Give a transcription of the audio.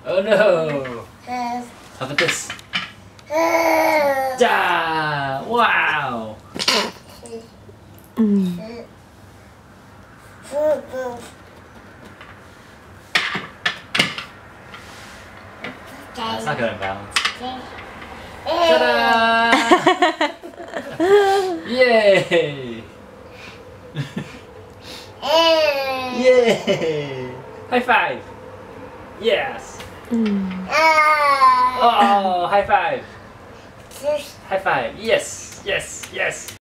Oh no! How about this? Ja! Wow! That's not gonna balance. Ta-da! Yay! Yay! High five! Yes! Oh, high five! High five! Yes! Yes! Yes!